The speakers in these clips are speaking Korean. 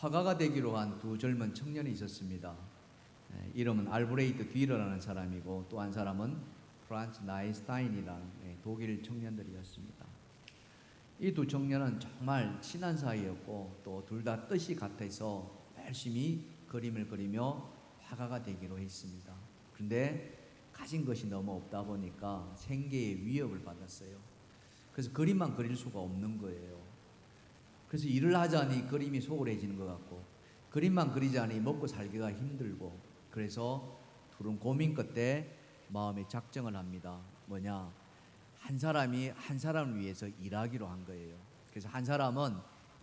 화가가 되기로 한 두 젊은 청년이 있었습니다. 이름은 알브레이트 뒤러라는 사람이고 또 한 사람은 프란츠 나이스타인이라는 독일 청년들이었습니다. 이 두 청년은 정말 친한 사이였고 또 둘 다 뜻이 같아서 열심히 그림을 그리며 화가가 되기로 했습니다. 그런데 가진 것이 너무 없다 보니까 생계의 위협을 받았어요. 그래서 그림만 그릴 수가 없는 거예요. 그래서 일을 하자니 그림이 소홀해지는 것 같고 그림만 그리자니 먹고 살기가 힘들고, 그래서 둘은 고민 끝에 마음에 작정을 합니다. 뭐냐? 한 사람이 한 사람을 위해서 일하기로 한 거예요. 그래서 한 사람은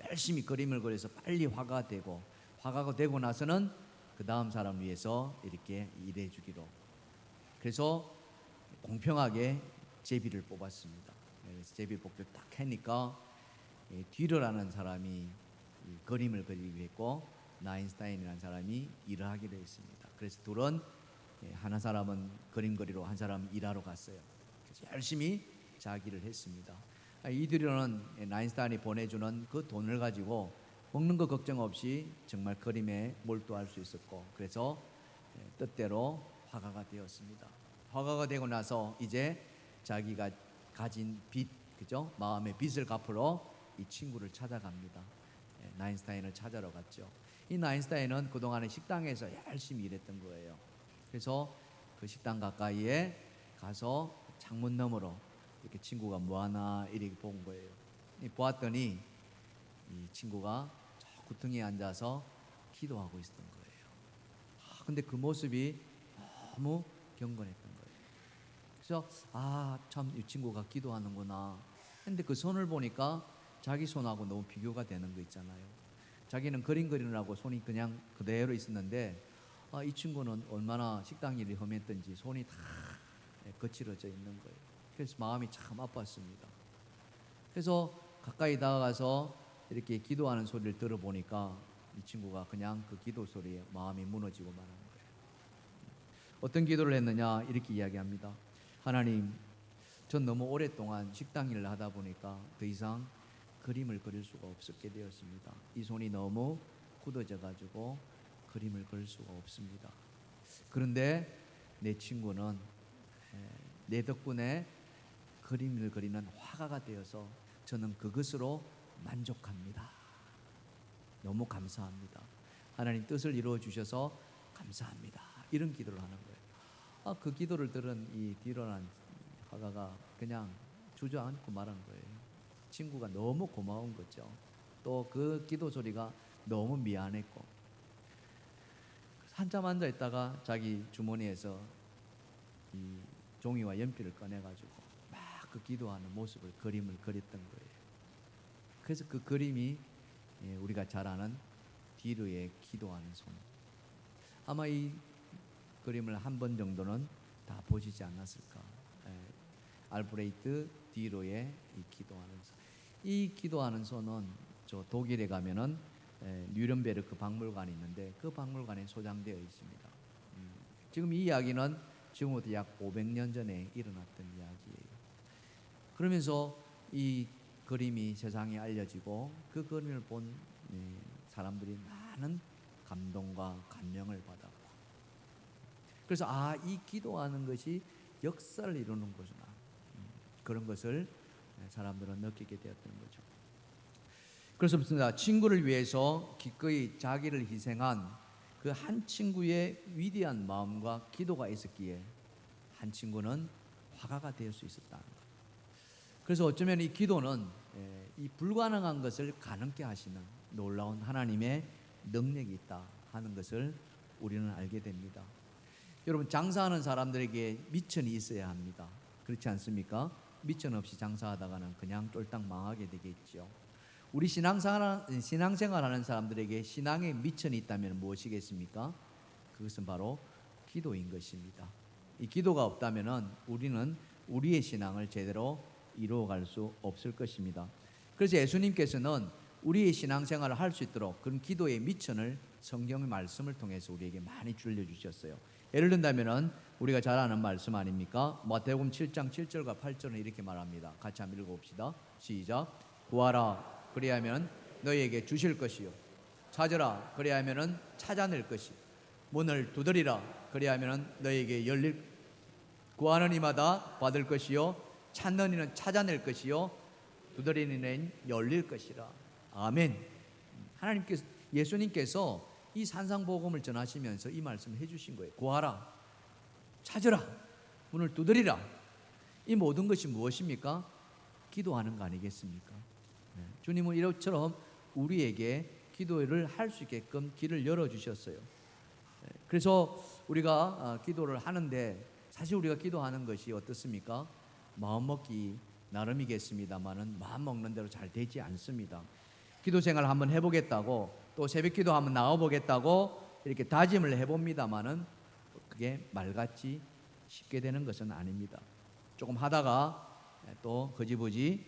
열심히 그림을 그려서 빨리 화가가 되고, 화가가 되고 나서는 그 다음 사람을 위해서 이렇게 일해 주기로. 그래서 공평하게 제비를 뽑았습니다. 그래서 제비 뽑기를 딱 하니까 뒤러라는 사람이 그림을 그리기로 했고 나인스타인이라는 사람이 일을 하기로 했습니다. 그래서 둘은 한 사람은 그림 그리러, 한 사람은 일하러 갔어요. 그래서 열심히 자기를 했습니다. 이 뒤러는 나인스타인이 보내주는 그 돈을 가지고 먹는 거 걱정 없이 정말 그림에 몰두할 수 있었고, 그래서 뜻대로 화가가 되었습니다. 화가가 되고 나서 이제 자기가 가진 빚, 그죠? 마음의 빚을 갚으러 이 친구를 찾아갑니다. 나인스타인을 찾아러 갔죠. 이 나인스타인은 그동안에 식당에서 열심히 일했던 거예요. 그래서 그 식당 가까이에 가서 창문 너머로 이렇게 친구가 뭐하나 이렇게 본 거예요. 보았더니 이 친구가 저 구덩이에 앉아서 기도하고 있었던 거예요. 근데 그 모습이 너무 경건했던 거예요. 그래서 참 이 친구가 기도하는구나. 근데 그 손을 보니까 자기 손하고 너무 비교가 되는 거 있잖아요. 자기는 그림 그리느라고 손이 그냥 그대로 있었는데 이 친구는 얼마나 식당 일이 험했던지 손이 다 거칠어져 있는 거예요. 그래서 마음이 참 아팠습니다. 그래서 가까이 다가가서 이렇게 기도하는 소리를 들어보니까 이 친구가 그냥 그 기도 소리에 마음이 무너지고 마는 거예요. 어떤 기도를 했느냐 이렇게 이야기합니다. 하나님, 전 너무 오랫동안 식당 일을 하다 보니까 더 이상 그림을 그릴 수가 없게 되었습니다. 이 손이 너무 굳어져 가지고 그림을 그릴 수가 없습니다. 그런데 내 친구는 내 덕분에 그림을 그리는 화가가 되어서 저는 그것으로 만족합니다. 너무 감사합니다. 하나님 뜻을 이루어 주셔서 감사합니다. 이런 기도를 하는 거예요. 그 기도를 들은 이 뒤로난 화가가 그냥 주저앉고 말한 거예요. 친구가 너무 고마운 거죠. 또 그 기도 소리가 너무 미안했고, 한참 앉아 있다가 자기 주머니에서 이 종이와 연필을 꺼내가지고 막 그 기도하는 모습을, 그림을 그렸던 거예요. 그래서 그 그림이 우리가 잘 아는 뒤로의 기도하는 손. 아마 이 그림을 한 번 정도는 다 보시지 않았을까. 알브레이트 뒤로의 이 기도하는 손. 이 기도하는 손은 저 독일에 가면은 뉘른베르크 박물관이 있는데 그 박물관에 소장되어 있습니다. 지금 이 이야기는 지금부터 약 500년 전에 일어났던 이야기예요. 그러면서 이 그림이 세상에 알려지고 그 그림을 본 사람들이 많은 감동과 감명을 받았고, 그래서 이 기도하는 것이 역사를 이루는 거구나, 그런 것을 사람들은 느끼게 되었던 거죠. 그렇습니다. 친구를 위해서 기꺼이 자기를 희생한 그 한 친구의 위대한 마음과 기도가 있었기에 한 친구는 화가가 될 수 있었다는 것. 그래서 어쩌면 이 기도는 이 불가능한 것을 가능케 하시는 놀라운 하나님의 능력이 있다 하는 것을 우리는 알게 됩니다. 여러분, 장사하는 사람들에게 미천이 있어야 합니다. 그렇지 않습니까? 미천 없이 장사하다가는 그냥 쫄딱 망하게 되겠죠. 우리 신앙생활하는 사람들에게 신앙의 미천이 있다면 무엇이겠습니까? 그것은 바로 기도인 것입니다. 이 기도가 없다면 우리는 우리의 신앙을 제대로 이루어갈 수 없을 것입니다. 그래서 예수님께서는 우리의 신앙생활을 할 수 있도록 그런 기도의 미천을 성경의 말씀을 통해서 우리에게 많이 줄여주셨어요. 예를 든다면 우리가 잘 아는 말씀 아닙니까? 마태복음 7장 7절과 8절은 이렇게 말합니다. 같이 한번 읽어봅시다. 시작. 구하라, 그리하면 너희에게 주실 것이요, 찾으라 그래야 하면은 찾아낼 것이, 문을 두드리라 그래야 하면은 너에게 열릴, 구하는 이마다 받을 것이요 찾는 이는 찾아낼 것이요 두드리는 이는 열릴 것이라. 아멘. 하나님께서, 예수님께서 이 산상복음을 전하시면서 이 말씀을 해주신 거예요. 구하라, 찾으라, 문을 두드리라. 이 모든 것이 무엇입니까? 기도하는 거 아니겠습니까? 주님은 이처럼 우리에게 기도를 할 수 있게끔 길을 열어주셨어요. 그래서 우리가 기도를 하는데, 사실 우리가 기도하는 것이 어떻습니까? 마음먹기 나름이겠습니다만은 마음 먹는 대로 잘 되지 않습니다. 기도 생활 한번 해보겠다고, 또 새벽 기도 한번 나와보겠다고 이렇게 다짐을 해봅니다만은 그게 말같이 쉽게 되는 것은 아닙니다. 조금 하다가 또 거지부지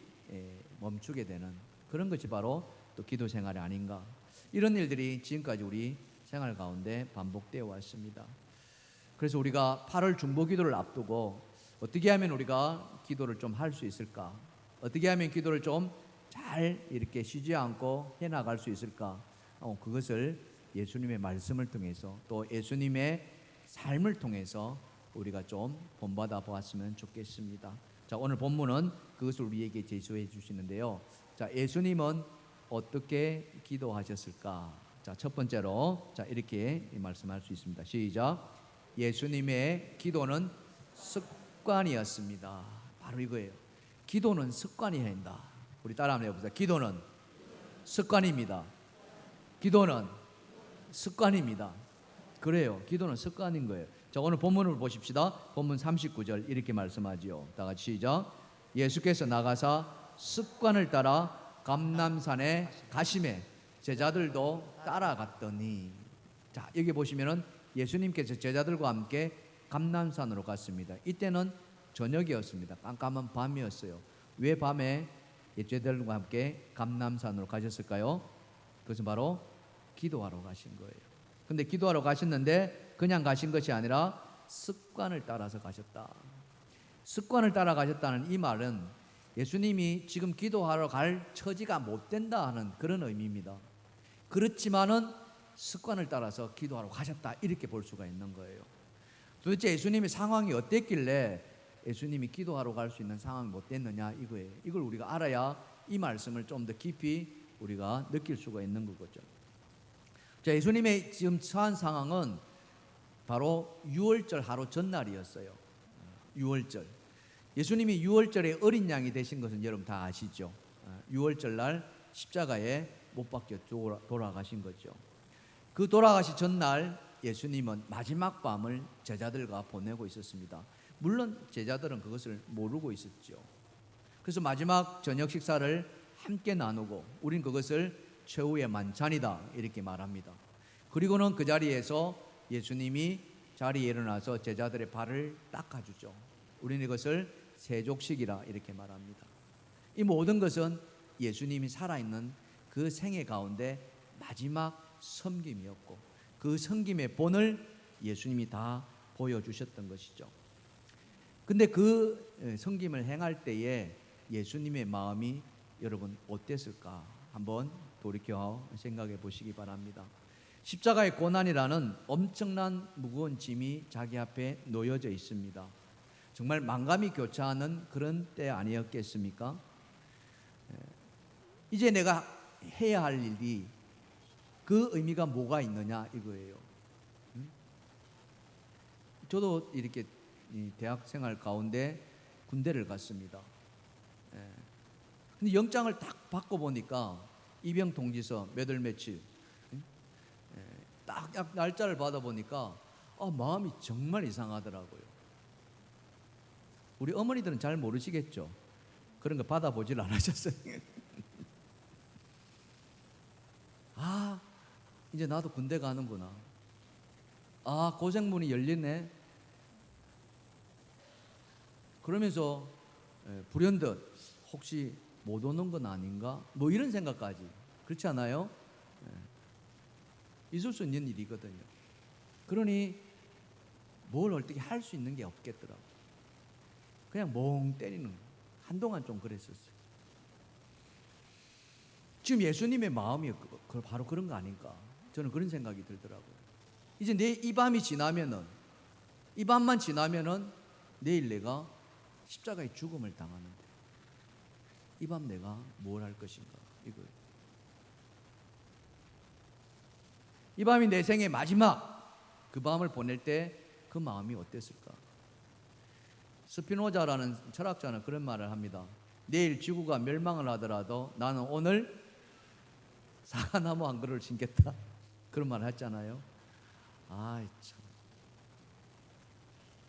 멈추게 되는 그런 것이 바로 또 기도 생활이 아닌가. 이런 일들이 지금까지 우리 생활 가운데 반복되어 왔습니다. 그래서 우리가 8월 중보 기도를 앞두고 어떻게 하면 우리가 기도를 좀 할 수 있을까? 어떻게 하면 기도를 좀 잘 이렇게 쉬지 않고 해나갈 수 있을까? 그것을 예수님의 말씀을 통해서 또 예수님의 삶을 통해서 우리가 좀 본받아 보았으면 좋겠습니다. 자, 오늘 본문은 그것을 우리에게 제시해 주시는데요. 자, 예수님은 어떻게 기도하셨을까? 자, 첫 번째로 자, 이렇게 말씀할 수 있습니다. 시작. 예수님의 기도는 습관이었습니다. 바로 이거예요. 기도는 습관이어야 한다. 우리 따라 한번 해보자. 기도는 습관입니다. 기도는 습관입니다. 그래요. 기도는 습관인 거예요. 자, 오늘 본문을 보십시다. 본문 39절 이렇게 말씀하지요. 다 같이 시작. 예수께서 나가사 습관을 따라 감람산에 가시매 제자들도 따라갔더니. 자, 여기 보시면은 예수님께서 제자들과 함께 감람산으로 갔습니다. 이때는 저녁이었습니다. 깜깜한 밤이었어요. 왜 밤에 제자들과 함께 감람산으로 가셨을까요? 그것은 바로 기도하러 가신 거예요. 근데 기도하러 가셨는데 그냥 가신 것이 아니라 습관을 따라서 가셨다. 습관을 따라 가셨다는 이 말은 예수님이 지금 기도하러 갈 처지가 못 된다 하는 그런 의미입니다. 그렇지만은 습관을 따라서 기도하러 가셨다, 이렇게 볼 수가 있는 거예요. 도대체 예수님의 상황이 어땠길래 예수님이 기도하러 갈 수 있는 상황이 못 됐느냐, 이거예요. 이걸 우리가 알아야 이 말씀을 좀 더 깊이 우리가 느낄 수가 있는 거죠. 자, 예수님의 지금 처한 상황은 바로 유월절 하루 전날이었어요. 유월절. 예수님이 유월절에 어린 양이 되신 것은 여러분 다 아시죠? 유월절 날 십자가에 못 박혀 돌아가신 거죠. 그 돌아가시 전날 예수님은 마지막 밤을 제자들과 보내고 있었습니다. 물론 제자들은 그것을 모르고 있었죠. 그래서 마지막 저녁 식사를 함께 나누고 우린 그것을 최후의 만찬이다, 이렇게 말합니다. 그리고는 그 자리에서 예수님이 자리에 일어나서 제자들의 발을 닦아주죠. 우리는 이것을 세족식이라 이렇게 말합니다. 이 모든 것은 예수님이 살아있는 그 생애 가운데 마지막 섬김이었고, 그 섬김의 본을 예수님이 다 보여주셨던 것이죠. 근데 그 섬김을 행할 때에 예수님의 마음이 여러분 어땠을까? 한번 돌이켜 생각해 보시기 바랍니다. 십자가의 고난이라는 엄청난 무거운 짐이 자기 앞에 놓여져 있습니다. 정말 만감이 교차하는 그런 때 아니었겠습니까? 이제 내가 해야 할 일이, 그 의미가 뭐가 있느냐, 이거예요. 저도 이렇게 대학 생활 가운데 군대를 갔습니다. 근데 영장을 딱 받고 보니까 입영 통지서 몇 월 며칠 딱 날짜를 받아 보니까 마음이 정말 이상하더라고요. 우리 어머니들은 잘 모르시겠죠? 그런 거 받아보질 않으셨어요. 이제 나도 군대 가는구나. 고생문이 열리네. 그러면서 불현듯 혹시 못 오는 건 아닌가? 뭐 이런 생각까지. 그렇지 않아요? 있을 수 있는 일이거든요. 그러니 뭘 어떻게 할 수 있는 게 없겠더라고. 그냥 멍 때리는, 한동안 좀 그랬었어요. 지금 예수님의 마음이 바로 그런 거 아닌가? 저는 그런 생각이 들더라고요. 이제 이 밤이 지나면은, 이 밤만 지나면은 내일 내가 십자가의 죽음을 당하는데 이 밤 내가 뭘 할 것인가? 이거예요. 이 밤이 내 생의 마지막 그 밤을 보낼 때 그 마음이 어땠을까? 스피노자라는 철학자는 그런 말을 합니다. 내일 지구가 멸망을 하더라도 나는 오늘 사과나무 한 그루를 심겠다. 그런 말을 했잖아요. 아, 참.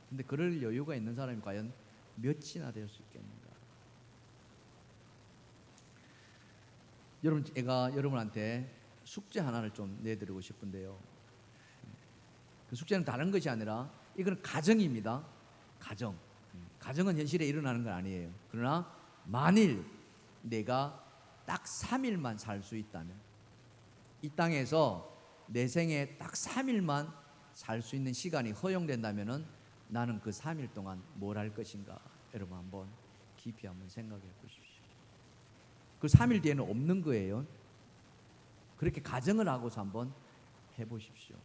근데 그럴 여유가 있는 사람이 과연 몇이나 될 수 있겠는가? 여러분, 제가 여러분한테 숙제 하나를 좀 내드리고 싶은데요. 그 숙제는 다른 것이 아니라 이건 가정입니다. 가정. 가정은 현실에 일어나는 건 아니에요. 그러나 만일 내가 딱 3일만 살 수 있다면, 이 땅에서 내 생에 딱 3일만 살 수 있는 시간이 허용된다면은 나는 그 3일 동안 뭘 할 것인가? 여러분 한번 깊이 한번 생각해 보십시오. 그 3일 뒤에는 없는 거예요. 그렇게 가정을 하고서 한번 해보십시오.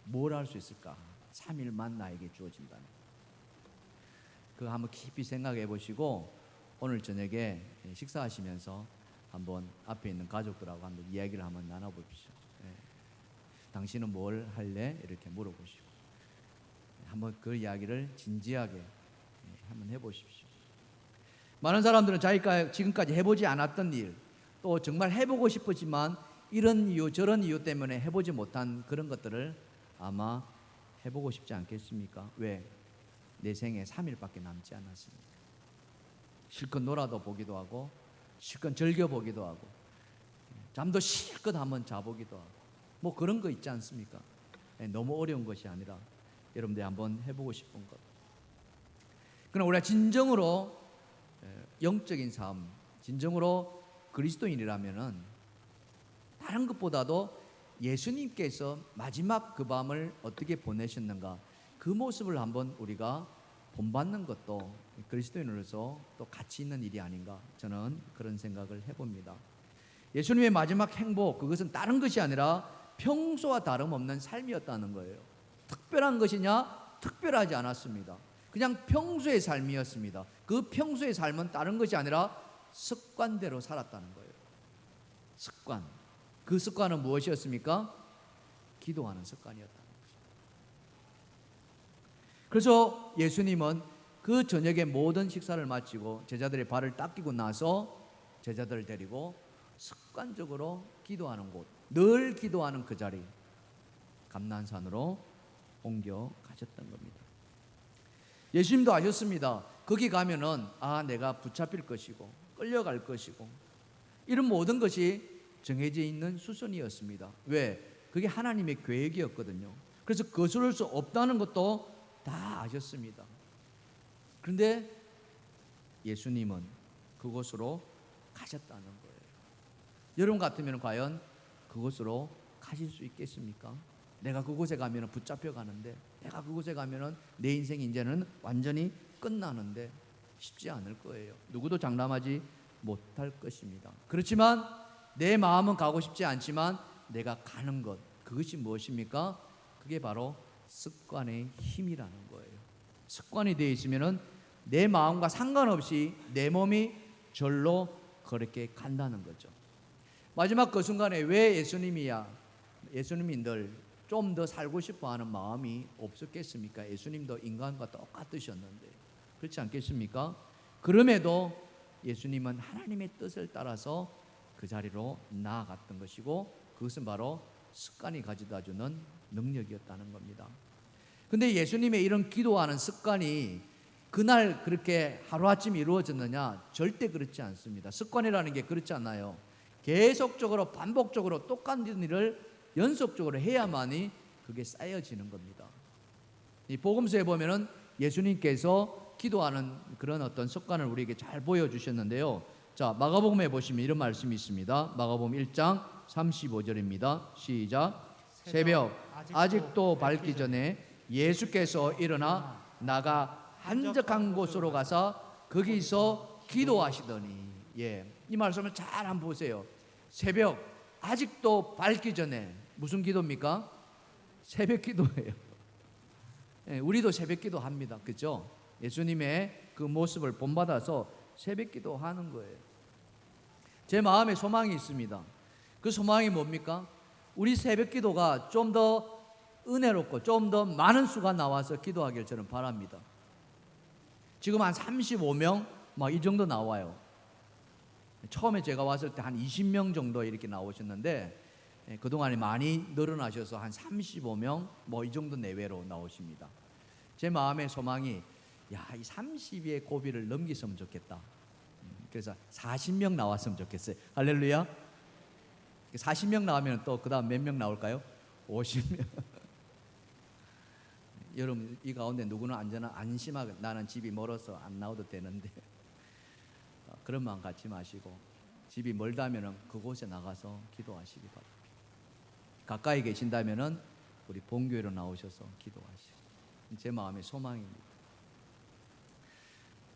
뭘 할 수 있을까? 3일만 나에게 주어진다면. 그거 한번 깊이 생각해 보시고 오늘 저녁에 식사하시면서 한번 앞에 있는 가족들하고 한번 이야기를 한번 나눠보십시오. 당신은 뭘 할래? 이렇게 물어보시고 한번 그 이야기를 진지하게 한번 해보십시오. 많은 사람들은 자기가 지금까지 해보지 않았던 일, 또 정말 해보고 싶었지만 이런 이유 저런 이유 때문에 해보지 못한 그런 것들을 아마 해보고 싶지 않겠습니까? 왜? 내 생에 3일밖에 남지 않았습니까? 실컷 놀아도 보기도 하고 실컷 즐겨보기도 하고 잠도 실컷 한번 자보기도 하고 뭐 그런 거 있지 않습니까? 너무 어려운 것이 아니라 여러분들이 한번 해보고 싶은 것. 그러나 우리가 진정으로 영적인 삶, 진정으로 그리스도인이라면은 다른 것보다도 예수님께서 마지막 그 밤을 어떻게 보내셨는가 그 모습을 한번 우리가 본받는 것도 그리스도인으로서 또 가치 있는 일이 아닌가 저는 그런 생각을 해봅니다. 예수님의 마지막 행복, 그것은 다른 것이 아니라 평소와 다름없는 삶이었다는 거예요. 특별한 것이냐? 특별하지 않았습니다. 그냥 평소의 삶이었습니다. 그 평소의 삶은 다른 것이 아니라 습관대로 살았다는 거예요. 습관. 그 습관은 무엇이었습니까? 기도하는 습관이었다는 거죠. 그래서 예수님은 그 저녁에 모든 식사를 마치고 제자들의 발을 닦이고 나서 제자들을 데리고 습관적으로 기도하는 곳, 늘 기도하는 그 자리, 감난산으로 옮겨 가셨던 겁니다. 예수님도 아셨습니다. 거기 가면은 내가 붙잡힐 것이고 끌려갈 것이고 이런 모든 것이 정해져 있는 수순이었습니다. 왜? 그게 하나님의 계획이었거든요. 그래서 거스를 수 없다는 것도 다 아셨습니다. 그런데 예수님은 그곳으로 가셨다는 거예요. 여러분 같으면 과연 그곳으로 가실 수 있겠습니까? 내가 그곳에 가면 붙잡혀 가는데, 내가 그곳에 가면 내 인생이 이제는 완전히 끝나는데 쉽지 않을 거예요. 누구도 장담하지 못할 것입니다. 그렇지만 내 마음은 가고 싶지 않지만 내가 가는 것, 그것이 무엇입니까? 그게 바로 습관의 힘이라는 거예요. 습관이 되어 있으면 내 마음과 상관없이 내 몸이 절로 그렇게 간다는 거죠. 마지막 그 순간에 왜 예수님이 늘 좀 더 살고 싶어 하는 마음이 없었겠습니까? 예수님도 인간과 똑같으셨는데 그렇지 않겠습니까? 그럼에도 예수님은 하나님의 뜻을 따라서 그 자리로 나아갔던 것이고 그것은 바로 습관이 가져다 주는 능력이었다는 겁니다. 근데 예수님의 이런 기도하는 습관이 그날 그렇게 하루아침에 이루어졌느냐? 절대 그렇지 않습니다. 습관이라는 게 그렇지 않아요. 계속적으로 반복적으로 똑같은 일을 연속적으로 해야만이 그게 쌓여지는 겁니다. 이 복음서에 보면은 예수님께서 기도하는 그런 어떤 습관을 우리에게 잘 보여주셨는데요. 자, 마가복음에 보시면 이런 말씀이 있습니다. 마가복음 1장 35절입니다. 시작. 새벽 아직도 밝기 전에 예수께서 일어나 나가 한적한 곳으로 가서 거기서 기도하시더니 이 말씀을 잘 한번 보세요. 새벽 아직도 밝기 전에 무슨 기도입니까? 새벽 기도예요. 우리도 새벽 기도 합니다. 그죠? 예수님의 그 모습을 본받아서 새벽 기도 하는 거예요. 제 마음에 소망이 있습니다. 그 소망이 뭡니까? 우리 새벽 기도가 좀 더 은혜롭고 좀 더 많은 수가 나와서 기도하길 저는 바랍니다. 지금 한 35명 막 이 정도 나와요. 처음에 제가 왔을 때 한 20명 정도 이렇게 나오셨는데 그동안에 많이 늘어나셔서 한 35명 뭐 이 정도 내외로 나오십니다. 제 마음의 소망이 이 30의 고비를 넘겼으면 좋겠다. 그래서 40명 나왔으면 좋겠어요. 할렐루야. 40명 나오면 또 그 다음 몇 명 나올까요? 50명. 여러분 이 가운데 누구는 안심하게 나는 집이 멀어서 안 나와도 되는데 그런 마음 갖지 마시고 집이 멀다면 그곳에 나가서 기도하시기 바랍니다. 가까이 계신다면 우리 본교회로 나오셔서 기도하시고 제 마음의 소망입니다.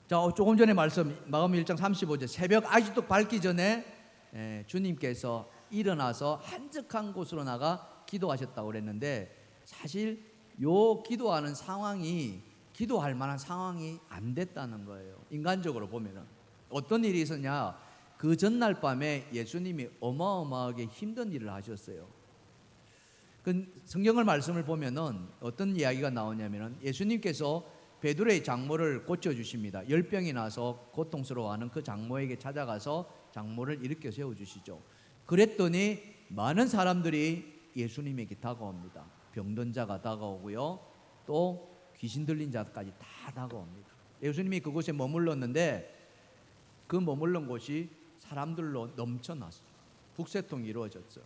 자, 조금 전에 말씀 마가복음 1장 35절 새벽 아직도 밝기 전에 주님께서 일어나서 한적한 곳으로 나가 기도하셨다고 그랬는데 사실 요 기도하는 상황이 기도할 만한 상황이 안 됐다는 거예요. 인간적으로 보면은 어떤 일이 있었냐? 그 전날 밤에 예수님이 어마어마하게 힘든 일을 하셨어요. 그 성경을 말씀을 보면은 어떤 이야기가 나오냐면은 예수님께서 베드로의 장모를 고쳐주십니다. 열병이 나서 고통스러워하는 그 장모에게 찾아가서 장모를 일으켜 세워주시죠. 그랬더니 많은 사람들이 예수님에게 다가옵니다. 병든 자가 다가오고요. 또 귀신 들린 자까지 다 다가옵니다. 예수님이 그곳에 머물렀는데 그 머물른 곳이 사람들로 넘쳐났어요. 북새통이 이루어졌어요.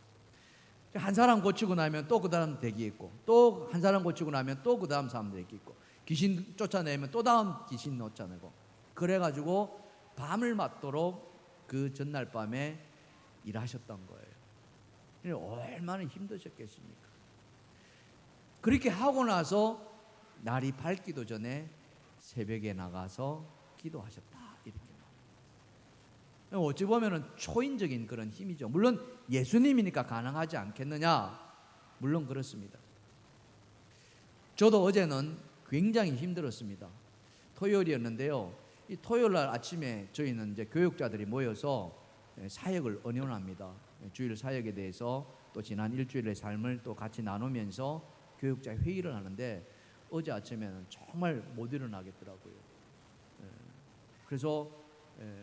한 사람 고치고 나면 또 그 다음 대기했고 또 한 사람 고치고 나면 또 그 다음 사람 대기했고 귀신 쫓아내면 또 다음 귀신 쫓아내고 그래가지고 밤을 맞도록 그 전날 밤에 일하셨던 거예요. 얼마나 힘드셨겠습니까? 그렇게 하고 나서 날이 밝기도 전에 새벽에 나가서 기도하셨다 이렇게 나옵니다. 어찌 보면은 초인적인 그런 힘이죠. 물론 예수님이니까 가능하지 않겠느냐? 물론 그렇습니다. 저도 어제는 굉장히 힘들었습니다. 토요일이었는데요. 이 토요일 날 아침에 저희는 이제 교육자들이 모여서 사역을 언론합니다. 주일 사역에 대해서 또 지난 일주일의 삶을 또 같이 나누면서 교육자 회의를 하는데 어제 아침에는 정말 못 일어나겠더라고요. 그래서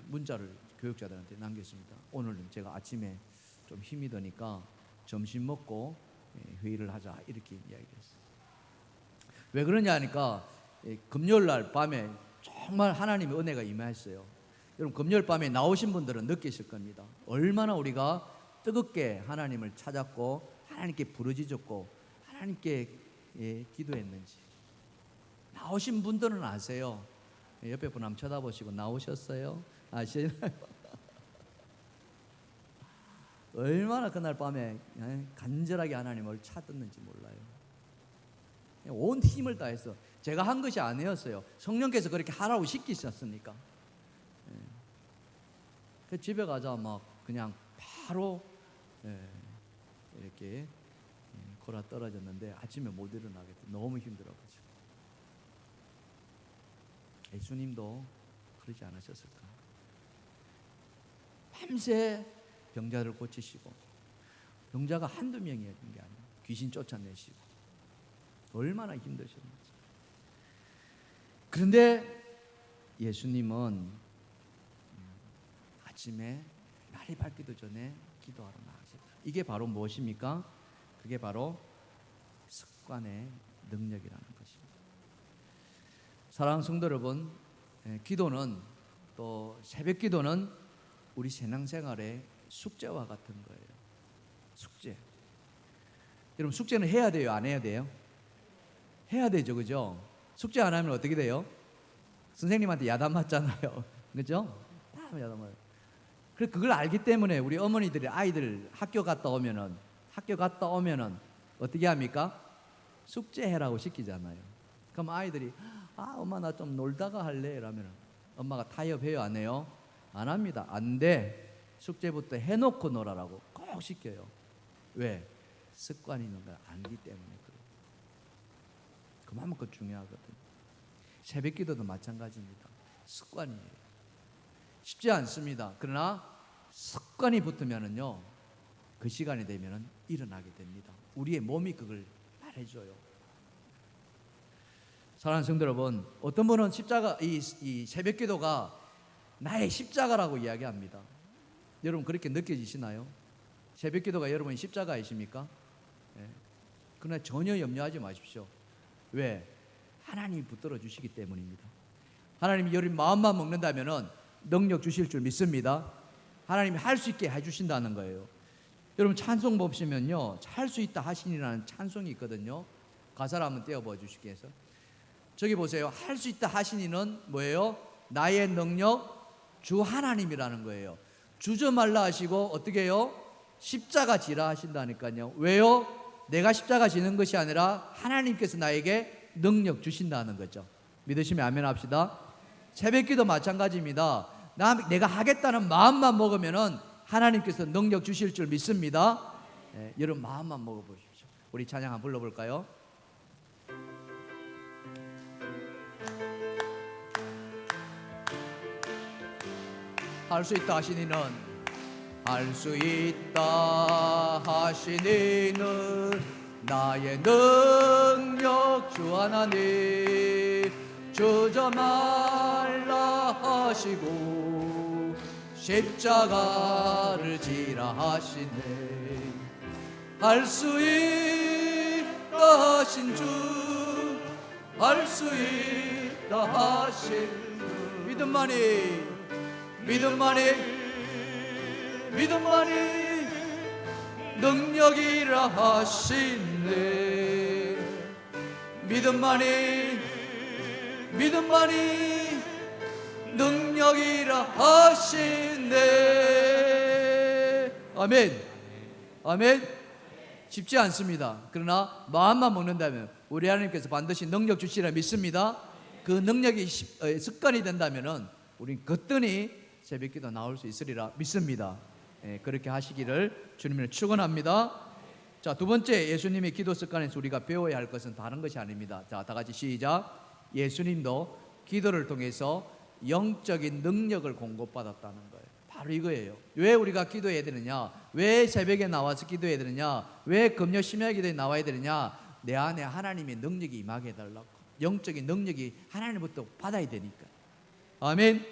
문자를 교육자들한테 남겼습니다. 오늘은 제가 아침에 좀 힘이 드니까 점심 먹고 회의를 하자 이렇게 이야기했어요. 왜 그러냐 하니까 금요일 날 밤에 정말 하나님의 은혜가 임하였어요. 여러분 금요일 밤에 나오신 분들은 느끼실 겁니다. 얼마나 우리가 뜨겁게 하나님을 찾았고 하나님께 부르짖었고 하나님께 기도했는지 나오신 분들은 아세요. 옆에 분 한번 쳐다보시고 나오셨어요? 아시나요? 얼마나 그날 밤에 간절하게 하나님을 찾았는지 몰라요. 온 힘을 다해서 제가 한 것이 아니었어요. 성령께서 그렇게 하라고 시키셨으니까. 그 집에 가자 막 그냥 바로 이렇게 골아 떨어졌는데 아침에 못 일어나겠다. 너무 힘들어가지고. 예수님도 그러지 않으셨을까? 밤새 병자를 고치시고 병자가 한두 명이었던 게 아니에요. 귀신 쫓아내시고 얼마나 힘드셨는지. 그런데 예수님은 아침에 날이 밝기도 전에 기도하러 나가셨다. 이게 바로 무엇입니까? 그게 바로 습관의 능력이라는 것입니다. 사랑하는 성도 여러분, 기도는 또 새벽 기도는 우리 신앙생활의 숙제와 같은 거예요. 숙제. 여러분 숙제는 해야 돼요? 안 해야 돼요? 해야 되죠, 그죠? 숙제 안 하면 어떻게 돼요? 선생님한테 야단 맞잖아요, 그죠? 다 야단 맞아요. 그래서 그걸 알기 때문에 우리 어머니들이 아이들 학교 갔다 오면은 어떻게 합니까? 숙제해라고 시키잖아요. 그럼 아이들이 엄마 나 좀 놀다가 할래 이러면 엄마가 타협해요, 안 해요? 안 합니다. 안 돼. 숙제부터 해놓고 놀아라고 꼭 시켜요. 왜? 습관이 있는 걸 알기 때문에 그래요. 그만큼 중요하거든요. 새벽 기도도 마찬가지입니다. 습관이에요. 쉽지 않습니다. 그러나 습관이 붙으면은요, 그 시간이 되면은 일어나게 됩니다. 우리의 몸이 그걸 말해줘요. 사랑하는 성도 여러분, 어떤 분은 십자가, 이 새벽 기도가 나의 십자가라고 이야기합니다. 여러분 그렇게 느껴지시나요? 새벽 기도가 여러분의 십자가이십니까? 네. 그러나 전혀 염려하지 마십시오. 왜? 하나님이 붙들어 주시기 때문입니다. 하나님이 여러분 마음만 먹는다면은 능력 주실 줄 믿습니다. 하나님이 할 수 있게 해주신다는 거예요. 여러분 찬송 보시면요, 할 수 있다 하시니라는 찬송이 있거든요. 가사를 한번 떼어봐 주시겠어요? 저기 보세요. 할 수 있다 하시니는 뭐예요? 나의 능력 주 하나님이라는 거예요. 주저 말라 하시고 어떻게 해요? 십자가 지라 하신다니까요. 왜요? 내가 십자가 지는 것이 아니라 하나님께서 나에게 능력 주신다는 거죠. 믿으시면 아멘 합시다. 새벽기도 마찬가지입니다. 내가 하겠다는 마음만 먹으면은 하나님께서 능력 주실 줄 믿습니다. 네, 여러분 마음만 먹어보십시오. 우리 찬양 한번 불러볼까요? 할 수 있다 하시니는, 할 수 있다 하시니는 나의 능력 주 하나님, 주저 말라 하시고 십자가를 지라 하시네. 할 수 있다 하신 주, 할 수 있다 하신 주, 믿음만이 능력이라 하시네. 믿음만이 능력이라 하시네. 아멘. 아멘. 쉽지 않습니다. 그러나 마음만 먹는다면 우리 하나님께서 반드시 능력 주시리라 믿습니다. 그 능력이 습관이 된다면은 우린 거뜬히 새벽기도 나올 수 있으리라 믿습니다. 그렇게 하시기를 주님을 축원합니다. 자, 두 번째 예수님의 기도 습관에서 우리가 배워야 할 것은 다른 것이 아닙니다. 자, 다 같이 시작. 예수님도 기도를 통해서 영적인 능력을 공급받았다는 거예요. 바로 이거예요. 왜 우리가 기도해야 되느냐? 왜 새벽에 나와서 기도해야 되느냐? 왜 금요 심야 기도에 나와야 되느냐? 내 안에 하나님의 능력이 임하게 해달라고. 영적인 능력이 하나님부터 받아야 되니까. 아멘.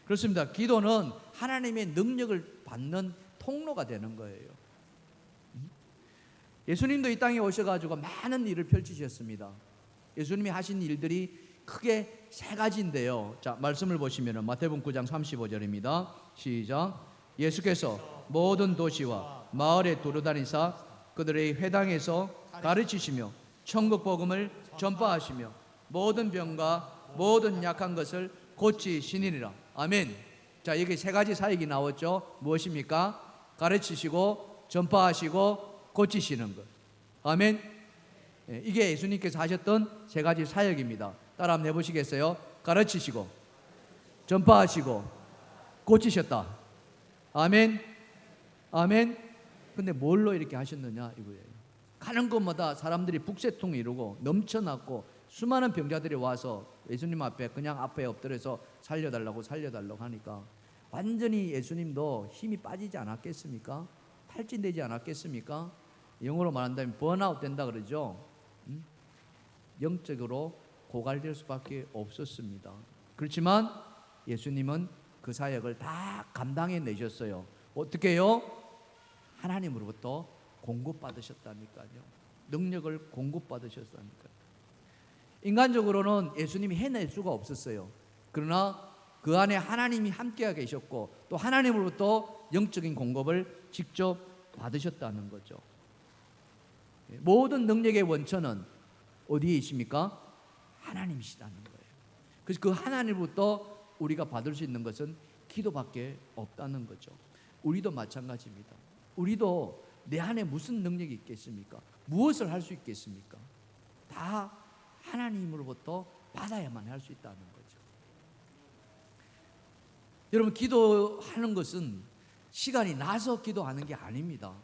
그렇습니다. 기도는 하나님의 능력을 받는 통로가 되는 거예요. 예수님도 이 땅에 오셔가지고 많은 일을 펼치셨습니다. 예수님이 하신 일들이 크게 세 가지인데요. 자, 말씀을 보시면 마태복음 9장 35절입니다. 시작. 예수께서 모든 도시와 마을에 두루다니사 그들의 회당에서 가르치시며 천국 복음을 전파하시며 모든 병과 모든 약한 것을 고치시니라. 아멘. 자, 여기 세 가지 사역이 나왔죠. 무엇입니까? 가르치시고 전파하시고 고치시는 것. 아멘. 이게 예수님께서 하셨던 세 가지 사역입니다. 따라 한번 해보시겠어요? 가르치시고 전파하시고 고치셨다. 아멘. 아멘. 근데 뭘로 이렇게 하셨느냐 이거예요. 가는 곳마다 사람들이 북새통을 이루고 넘쳐났고 수많은 병자들이 와서 예수님 앞에 그냥 앞에 엎드려서 살려달라고 하니까 완전히 예수님도 힘이 빠지지 않았겠습니까? 탈진되지 않았겠습니까? 영어로 말한다면 번아웃 된다 그러죠. 영적으로 고갈될 수밖에 없었습니다. 그렇지만 예수님은 그 사역을 다 감당해 내셨어요. 어떻게 해요? 하나님으로부터 공급받으셨다니까요. 능력을 공급받으셨다니까요. 인간적으로는 예수님이 해낼 수가 없었어요. 그러나 그 안에 하나님이 함께 계셨고 또 하나님으로부터 영적인 공급을 직접 받으셨다는 거죠. 모든 능력의 원천은 어디에 있습니까? 하나님이시다는 거예요. 그래서 그 하나님으로부터 우리가 받을 수 있는 것은 기도밖에 없다는 거죠. 우리도 마찬가지입니다. 우리도 내 안에 무슨 능력이 있겠습니까? 무엇을 할 수 있겠습니까? 다 하나님으로부터 받아야만 할 수 있다는 거죠. 여러분, 기도하는 것은 시간이 나서 기도하는 게 아닙니다.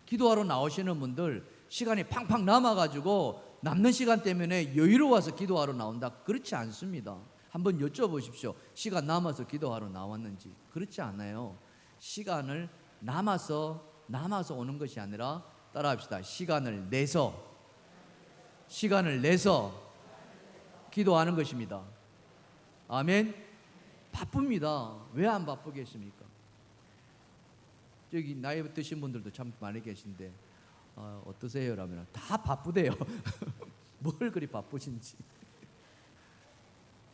기도하러 나오시는 분들 시간이 팡팡 남아가지고 남는 시간 때문에 여유로워서 기도하러 나온다, 그렇지 않습니다. 한번 여쭤보십시오. 시간 남아서 기도하러 나왔는지. 그렇지 않아요. 시간을 남아서 오는 것이 아니라, 따라합시다. 시간을 내서 기도하는 것입니다. 아멘. 바쁩니다. 왜 안 바쁘겠습니까? 여기 나이 드신 분들도 참 많이 계신데 어떠세요? 라면 다 바쁘대요. 뭘 그리 바쁘신지.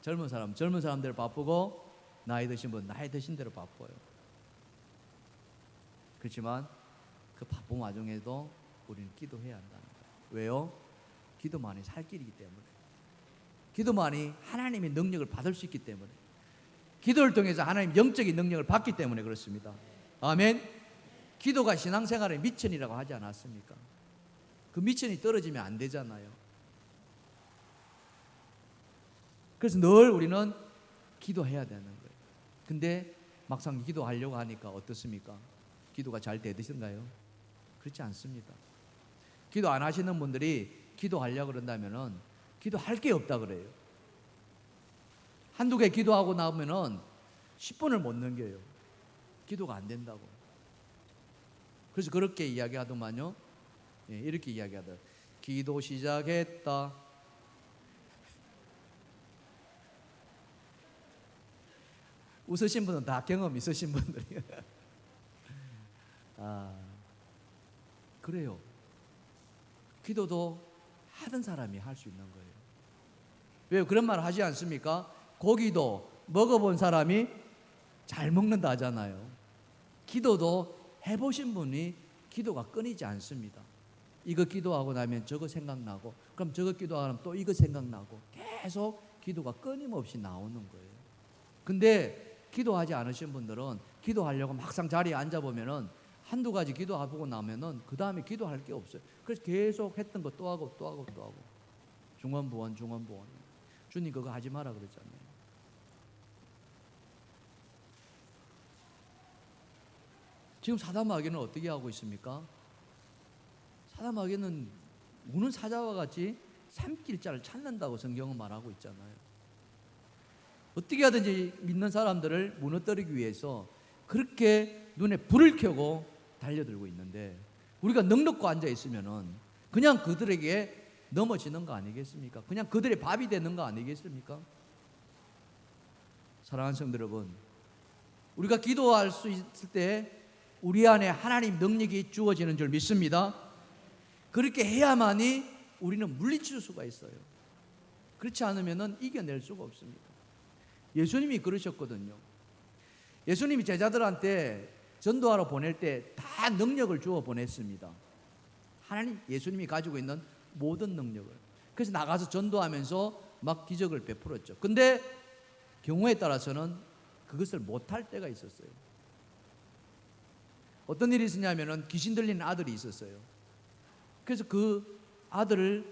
젊은 사람들 바쁘고, 나이 드신 분 나이 드신 대로 바빠요. 그렇지만 그 바쁜 와중에도 우리는 기도해야 한다는 거예요. 왜요? 기도만이 살 길이기 때문에, 기도만이 하나님의 능력을 받을 수 있기 때문에, 기도를 통해서 하나님 영적인 능력을 받기 때문에 그렇습니다. 아멘. 기도가 신앙생활의 미천이라고 하지 않았습니까? 그 미천이 떨어지면 안 되잖아요. 그래서 늘 우리는 기도해야 되는 거예요. 근데 막상 기도하려고 하니까 어떻습니까? 기도가 잘 되시던가요? 그렇지 않습니다. 기도 안 하시는 분들이 기도하려고 그런다면은 기도할 게 없다 그래요. 한두 개 기도하고 나오면은 10분을 못 넘겨요. 기도가 안 된다고. 그래서 그렇게 이야기하더만요. 이렇게 이야기하더라고요. 기도 시작했다. 웃으신 분은 다 경험 있으신 분들이에요. 그래요. 기도도 하던 사람이 할 수 있는 거예요. 왜 그런 말 하지 않습니까? 고기도 먹어본 사람이 잘 먹는다 하잖아요. 기도도 해보신 분이 기도가 끊이지 않습니다. 이거 기도하고 나면 저거 생각나고, 그럼 저거 기도하면 또 이거 생각나고, 계속 기도가 끊임없이 나오는 거예요. 근데 기도하지 않으신 분들은 기도하려고 막상 자리에 앉아보면은 한두 가지 기도하고 나면은 그 다음에 기도할 게 없어요. 그래서 계속 했던 거 또 하고 또 하고 또 하고. 중원부원. 주님 그거 하지 마라 그랬잖아요. 지금 사다마귀는 어떻게 하고 있습니까? 사다마귀는 우는 사자와 같이 삼킬자를 찾는다고 성경은 말하고 있잖아요. 어떻게 하든지 믿는 사람들을 무너뜨리기 위해서 그렇게 눈에 불을 켜고 달려들고 있는데, 우리가 넉넉고 앉아 있으면은 그냥 그들에게 넘어지는 거 아니겠습니까? 그냥 그들의 밥이 되는 거 아니겠습니까? 사랑하는 성도 여러분, 우리가 기도할 수 있을 때 우리 안에 하나님 능력이 주어지는 줄 믿습니다. 그렇게 해야만이 우리는 물리칠 수가 있어요. 그렇지 않으면 이겨낼 수가 없습니다. 예수님이 그러셨거든요. 예수님이 제자들한테 전도하러 보낼 때 다 능력을 주어 보냈습니다. 하나님, 예수님이 가지고 있는 모든 능력을. 그래서 나가서 전도하면서 막 기적을 베풀었죠. 근데 경우에 따라서는 그것을 못할 때가 있었어요. 어떤 일이 있었냐면은 귀신 들리는 아들이 있었어요. 그래서 그 아들을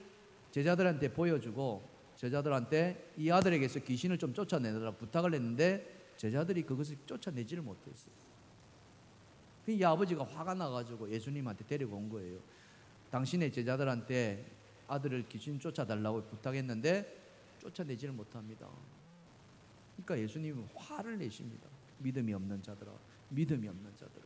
제자들한테 보여주고, 제자들한테 이 아들에게서 귀신을 좀 쫓아내느라 부탁을 했는데 제자들이 그것을 쫓아내지를 못했어요. 이 아버지가 화가 나가지고 예수님한테 데리고 온 거예요. 당신의 제자들한테 아들을 귀신 쫓아달라고 부탁했는데 쫓아내지를 못합니다. 그러니까 예수님은 화를 내십니다. 믿음이 없는 자들아, 믿음이 없는 자들아.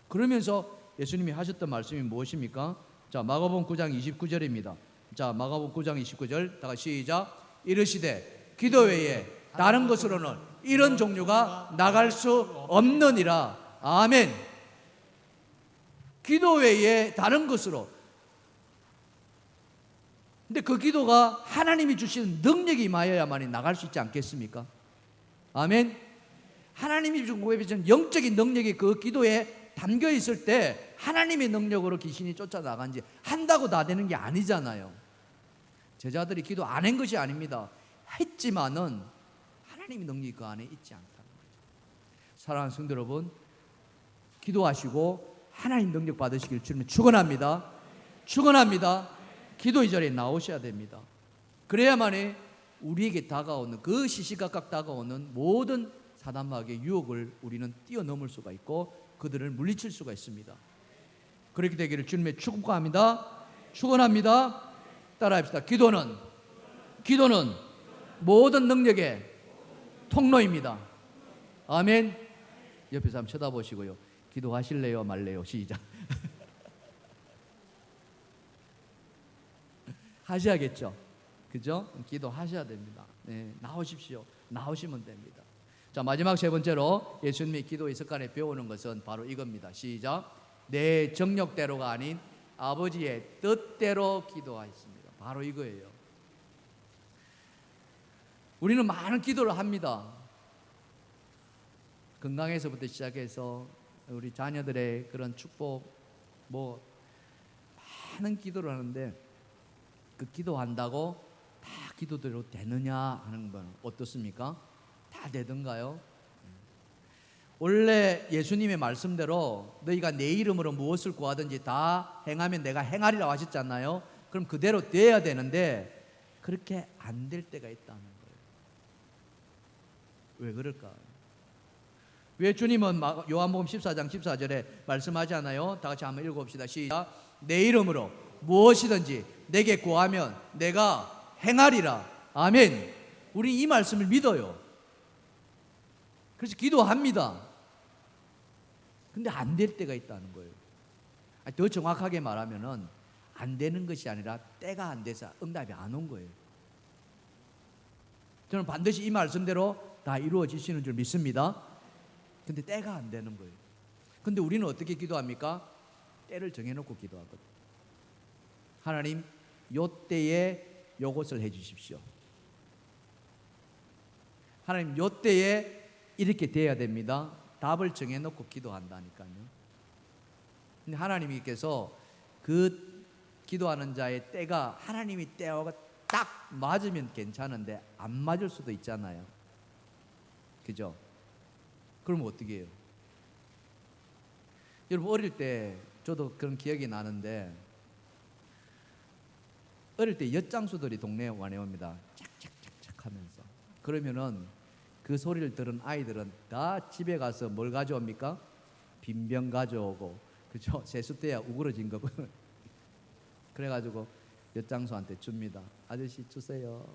그러면서 예수님이 하셨던 말씀이 무엇입니까? 자, 마가복음 9장 29절입니다. 자, 마가복음 9장 29절 다 같이 시작. 이르시되 기도 외에 다른 것으로는 이런 종류가 나갈 수 없느니라. 아멘. 기도 외에 다른 것으로. 근데 그 기도가 하나님이 주시는 능력이 임하여야만이 나갈 수 있지 않겠습니까? 아멘. 하나님이 주신 영적인 능력이 그 기도에 담겨 있을 때 하나님의 능력으로 귀신이 쫓아나간지 한다고 다 되는 게 아니잖아요. 제자들이 기도 안 한 것이 아닙니다. 했지만은 하나님의 능력이 그 안에 있지 않다는 거죠. 사랑하는 성도 여러분, 기도하시고 하나님 능력 받으시길 주님 축원합니다. 축원합니다. 기도 이 자리에 나오셔야 됩니다. 그래야만이 우리에게 다가오는 그 시시각각 다가오는 모든 사단 마귀의 유혹을 우리는 뛰어넘을 수가 있고 그들을 물리칠 수가 있습니다. 그렇게 되기를 주님의 축복합니다. 축원합니다. 따라합시다. 기도는 모든 능력의 통로입니다. 아멘. 옆에서 한번 쳐다보시고요. 기도하실래요 말래요? 시작. 하셔야겠죠. 그죠? 기도하셔야 됩니다. 네, 나오십시오. 나오시면 됩니다. 자, 마지막 세 번째로 예수님이 기도의 습관에 배우는 것은 바로 이겁니다. 시작. 내 정력대로가 아닌 아버지의 뜻대로 기도하였습니다. 바로 이거예요. 우리는 많은 기도를 합니다. 건강에서부터 시작해서 우리 자녀들의 그런 축복, 많은 기도를 하는데 그 기도한다고 다 기도대로 되느냐 하는 건 어떻습니까? 다 되던가요? 원래 예수님의 말씀대로 너희가 내 이름으로 무엇을 구하든지 다 행하면 내가 행하리라고 하셨잖아요. 그럼 그대로 돼야 되는데 그렇게 안 될 때가 있다는 거예요. 왜 그럴까? 왜 주님은 요한복음 14장 14절에 말씀하지 않아요? 다 같이 한번 읽어봅시다. 시작. 내 이름으로 무엇이든지 내게 구하면 내가 행하리라. 아멘. 우리 이 말씀을 믿어요. 그래서 기도합니다. 근데 안 될 때가 있다는 거예요. 더 정확하게 말하면은 안 되는 것이 아니라 때가 안 돼서 응답이 안 온 거예요. 저는 반드시 이 말씀대로 다 이루어지시는 줄 믿습니다. 근데 때가 안 되는 거예요. 근데 우리는 어떻게 기도합니까? 때를 정해놓고 기도하거든요. 하나님, 요 때에 요것을 해주십시오. 하나님, 요 때에 이렇게 돼야 됩니다. 답을 정해놓고 기도한다니까요. 근데 하나님께서 그 기도하는 자의 때가 하나님이 때와 딱 맞으면 괜찮은데 안 맞을 수도 있잖아요. 그죠? 그러면 어떻게 해요? 여러분, 어릴 때 저도 그런 기억이 나는데 어릴 때 엿장수들이 동네에 와내옵니다. 착착착착 하면서. 그러면은 그 소리를 들은 아이들은 다 집에 가서 뭘 가져옵니까? 빈병 가져오고, 그죠? 세숫대야 우그러진 거. 그래가지고 엿장수한테 줍니다. 아저씨 주세요.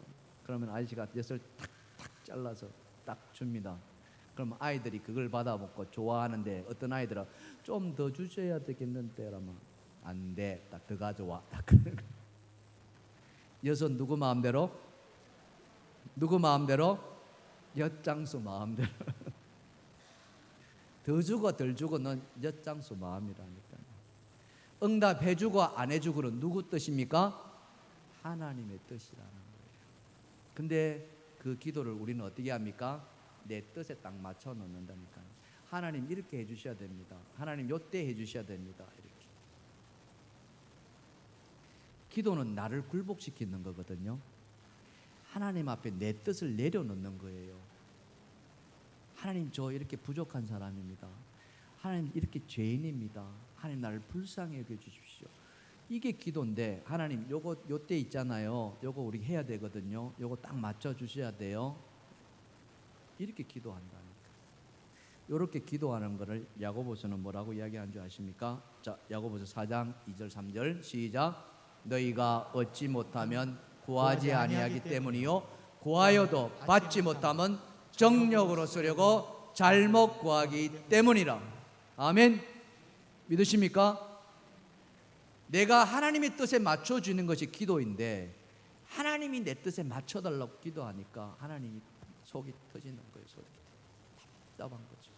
그러면 아저씨가 엿을 탁탁 잘라서 딱 줍니다. 그러면 아이들이 그걸 받아먹고 좋아하는데 어떤 아이들은 좀 더 주셔야 되겠는데 그러면 안 돼. 딱 더 가져와. 딱 엿은 누구 마음대로? 누구 마음대로? 엿장수 마음대로. 더 주고 덜 주고는 엿장수 마음이라니까요. 응답해주고 안 해주고는 누구 뜻입니까? 하나님의 뜻이라는 거예요. 근데 그 기도를 우리는 어떻게 합니까? 내 뜻에 딱 맞춰 놓는다니까요. 하나님 이렇게 해주셔야 됩니다. 하나님 요때 해주셔야 됩니다. 이렇게. 기도는 나를 굴복시키는 거거든요. 하나님 앞에 내 뜻을 내려놓는 거예요. 하나님, 저 이렇게 부족한 사람입니다. 하나님, 이렇게 죄인입니다. 하나님, 나를 불쌍히 여겨주십시오. 이게 기도인데, 하나님 요때 있잖아요. 요거 우리 해야 되거든요. 요거 딱 맞춰주셔야 돼요. 이렇게 기도한다니까. 이렇게 기도하는 것을 야고보서는 뭐라고 이야기한 줄 아십니까? 자, 야고보서 4장 2절 3절 시작. 너희가 얻지 못하면 구하지 아니하기 때문이요 구하여도 받지 못하면 정력으로 쓰려고 잘못 구하기 때문이라. 아멘. 믿으십니까? 내가 하나님의 뜻에 맞춰주는 것이 기도인데 하나님이 내 뜻에 맞춰달라고 기도하니까 하나님이 속이 터지는 거예요. 속이 답답한 거죠.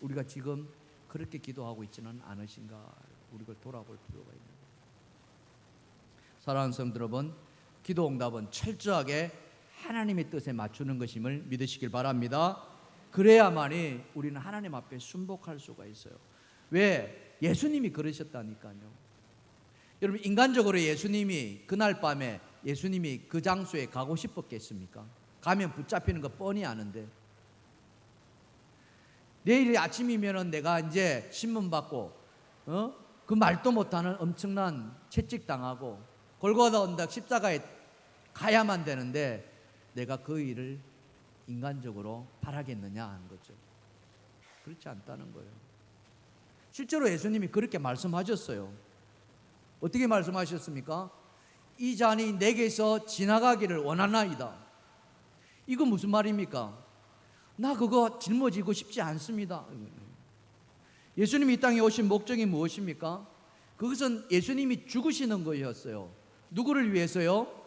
우리가 지금 그렇게 기도하고 있지는 않으신가? 우리가 돌아볼 필요가 있는 거예요. 사랑하는 성도 여러분, 기도 응답은 철저하게 하나님의 뜻에 맞추는 것임을 믿으시길 바랍니다. 그래야만이 우리는 하나님 앞에 순복할 수가 있어요. 왜? 예수님이 그러셨다니까요. 여러분, 인간적으로 예수님이 그날 밤에 예수님이 그 장소에 가고 싶었겠습니까? 가면 붙잡히는 거 뻔히 아는데, 내일 아침이면은 내가 이제 신문 받고 그 말도 못하는 엄청난 채찍당하고 골고다 언덕 십자가에 가야만 되는데 내가 그 일을 인간적으로 바라겠느냐 하는 거죠. 그렇지 않다는 거예요. 실제로 예수님이 그렇게 말씀하셨어요. 어떻게 말씀하셨습니까? 이 잔이 내게서 지나가기를 원하나이다. 이거 무슨 말입니까? 나 그거 짊어지고 싶지 않습니다. 예수님이 이 땅에 오신 목적이 무엇입니까? 그것은 예수님이 죽으시는 거였어요. 누구를 위해서요?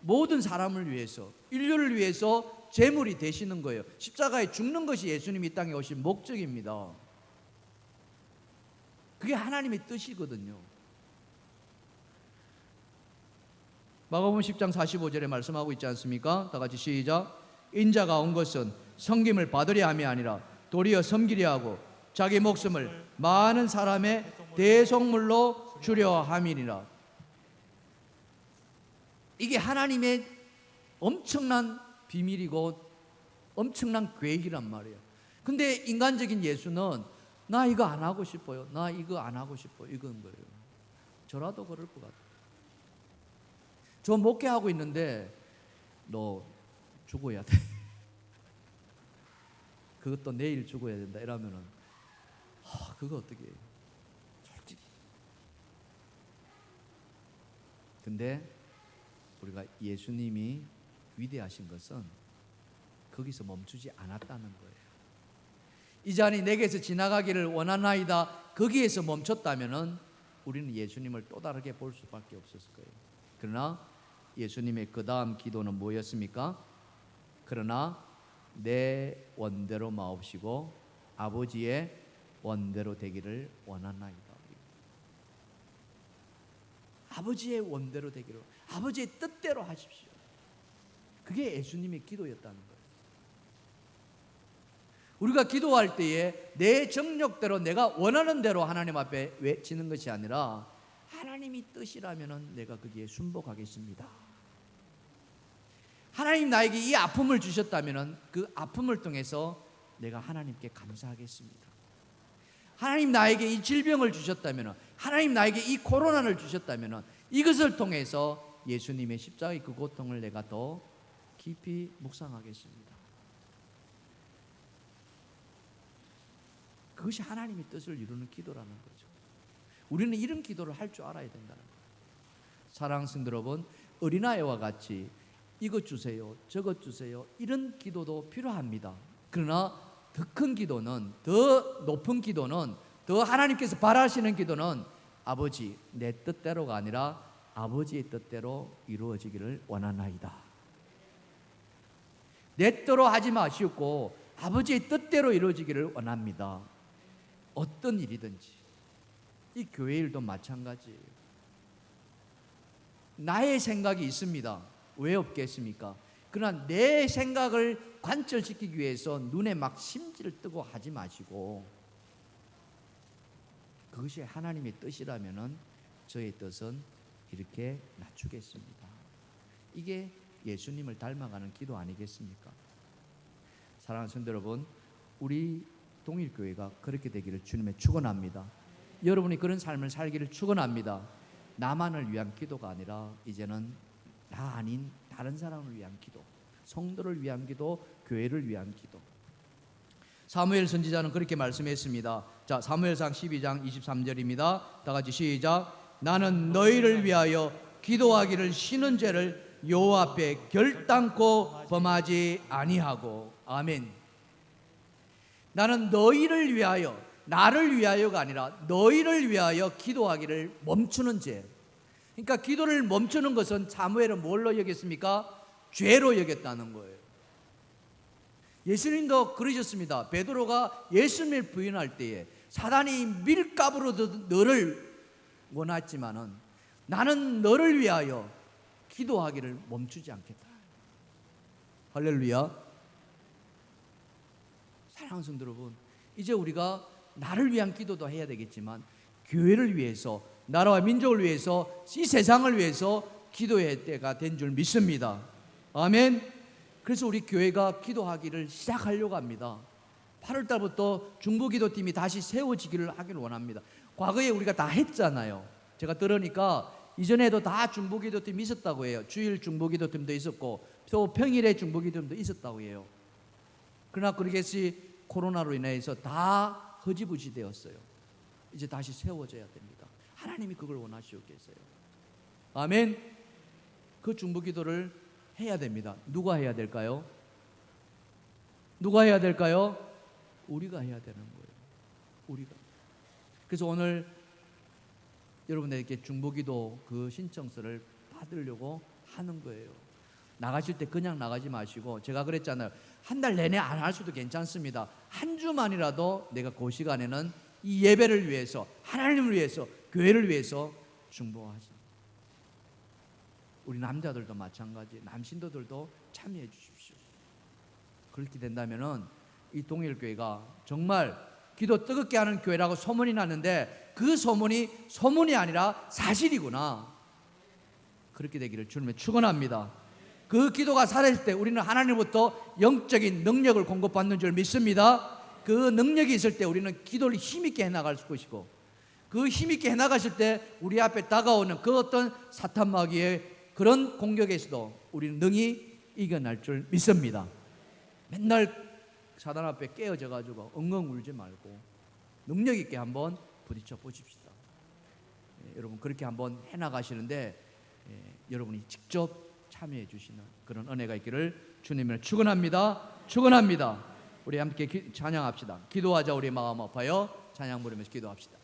모든 사람을 위해서, 인류를 위해서 제물이 되시는 거예요. 십자가에 죽는 것이 예수님이 이 땅에 오신 목적입니다. 그게 하나님의 뜻이거든요. 마가복음 10장 45절에 말씀하고 있지 않습니까? 다 같이 시작. 인자가 온 것은 섬김을 받으려 함이 아니라 도리어 섬기려 하고 자기 목숨을 많은 사람의 대속물로 주려 함이니라. 이게 하나님의 엄청난 비밀이고 엄청난 계획이란 말이에요. 근데 인간적인 예수는 나 이거 안 하고 싶어요. 나 이거 안 하고 싶어요. 이건 거예요. 저라도 그럴 것 같아요. 저 목회하고 있는데 너 죽어야 돼. 그것도 내일 죽어야 된다. 이러면은 그거 어떻게 해요? 솔직히. 근데 우리가 예수님이 위대하신 것은 거기서 멈추지 않았다는 거예요. 이 잔이 내게서 지나가기를 원하나이다. 거기에서 멈췄다면은 우리는 예수님을 또 다르게 볼 수밖에 없었을 거예요. 그러나 예수님의 그 다음 기도는 뭐였습니까? 그러나 내 원대로 마옵시고 아버지의 원대로 되기를 원하나이다. 아버지의 원대로 되기를, 아버지의 뜻대로 하십시오. 그게 예수님의 기도였다는 거예요. 우리가 기도할 때에 내 정력대로 내가 원하는 대로 하나님 앞에 외치는 것이 아니라 하나님이 뜻이라면 내가 거기에 순복하겠습니다. 하나님 나에게 이 아픔을 주셨다면 그 아픔을 통해서 내가 하나님께 감사하겠습니다. 하나님 나에게 이 질병을 주셨다면, 하나님 나에게 이 코로나를 주셨다면 이것을 통해서 예수님의 십자가의 그 고통을 내가 더 깊이 묵상하겠습니다. 그것이 하나님의 뜻을 이루는 기도라는 거죠. 우리는 이런 기도를 할 줄 알아야 된다는 거예요. 사랑하는 성도 여러분, 어린아이와 같이 이것 주세요, 저것 주세요, 이런 기도도 필요합니다. 그러나 더 큰 기도는, 더 높은 기도는, 더 하나님께서 바라시는 기도는 아버지 내 뜻대로가 아니라 아버지의 뜻대로 이루어지기를 원하나이다. 내 뜻대로 하지 마시고 아버지의 뜻대로 이루어지기를 원합니다. 어떤 일이든지. 이 교회 일도 마찬가지예요. 나의 생각이 있습니다. 왜 없겠습니까? 그러나 내 생각을 관철시키기 위해서 눈에 막 심지를 뜨고 하지 마시고, 그것이 하나님의 뜻이라면 저의 뜻은 이렇게 낮추겠습니다. 이게 예수님을 닮아가는 기도 아니겠습니까? 사랑하는 성도 여러분, 우리 동일교회가 그렇게 되기를 주님의 축원합니다. 여러분이 그런 삶을 살기를 축원합니다. 나만을 위한 기도가 아니라 이제는 나 아닌 다른 사람을 위한 기도, 성도를 위한 기도, 교회를 위한 기도. 사무엘 선지자는 그렇게 말씀했습니다. 자, 사무엘상 12장 23절입니다. 다 같이 시작. 나는 너희를 위하여 기도하기를 쉬는 죄를 여호와 앞에 결단코 범하지 아니하고. 아멘. 나는 너희를 위하여, 나를 위하여가 아니라 너희를 위하여 기도하기를 멈추는 죄. 그러니까 기도를 멈추는 것은 사무엘은 뭘로 여겼습니까? 죄로 여겼다는 거예요. 예수님도 그러셨습니다. 베드로가 예수님을 부인할 때에 사단이 밀가부로 너를 원했지만은 나는 너를 위하여 기도하기를 멈추지 않겠다. 할렐루야. 사랑하는 성도 여러분, 이제 우리가 나를 위한 기도도 해야 되겠지만 교회를 위해서, 나라와 민족을 위해서, 이 세상을 위해서 기도할 때가 된 줄 믿습니다. 아멘. 그래서 우리 교회가 기도하기를 시작하려고 합니다. 8월 달부터 중보기도팀이 다시 세워지기를 하기를 원합니다. 과거에 우리가 다 했잖아요. 제가 들으니까 이전에도 다 중보기도팀이 있었다고 해요. 주일 중보기도팀도 있었고 또 평일에 중보기도팀도 있었다고 해요. 그러나 그러겠지 코로나로 인해서 다 허지부지 되었어요. 이제 다시 세워져야 됩니다. 하나님이 그걸 원하시겠어요. 아멘. 그 중보기도를 해야 됩니다. 누가 해야 될까요? 누가 해야 될까요? 우리가 해야 되는 거예요. 우리가. 그래서 오늘 여러분들에게 중보기도 그 신청서를 받으려고 하는 거예요. 나가실 때 그냥 나가지 마시고, 제가 그랬잖아요. 한 달 내내 안 할 수도 괜찮습니다. 한 주만이라도 내가 그 시간에는 이 예배를 위해서, 하나님을 위해서, 교회를 위해서 중보하자. 우리 남자들도 마찬가지, 남신도들도 참여해 주십시오. 그렇게 된다면은 이 동일교회가 정말 기도 뜨겁게 하는 교회라고 소문이 났는데, 그 소문이 아니라 사실이구나. 그렇게 되기를 주님의 축원합니다. 그 기도가 살아있을 때 우리는 하나님으로부터 영적인 능력을 공급받는 줄 믿습니다. 그 능력이 있을 때 우리는 기도를 힘있게 해나갈 것이고, 그 힘있게 해나가실 때 우리 앞에 다가오는 그 어떤 사탄 마귀의 그런 공격에서도 우리는 능히 이겨낼 줄 믿습니다. 맨날 사단 앞에 깨어져 가지고 엉엉 울지 말고 능력 있게 한번 부딪혀 보십시다. 여러분 그렇게 한번 해나가시는데 여러분이 직접 참여해 주시는 그런 은혜가 있기를 주님을 축원합니다. 축원합니다. 우리 함께 찬양합시다. 기도하자. 우리 마음 아파요. 찬양 부르면서 기도합시다.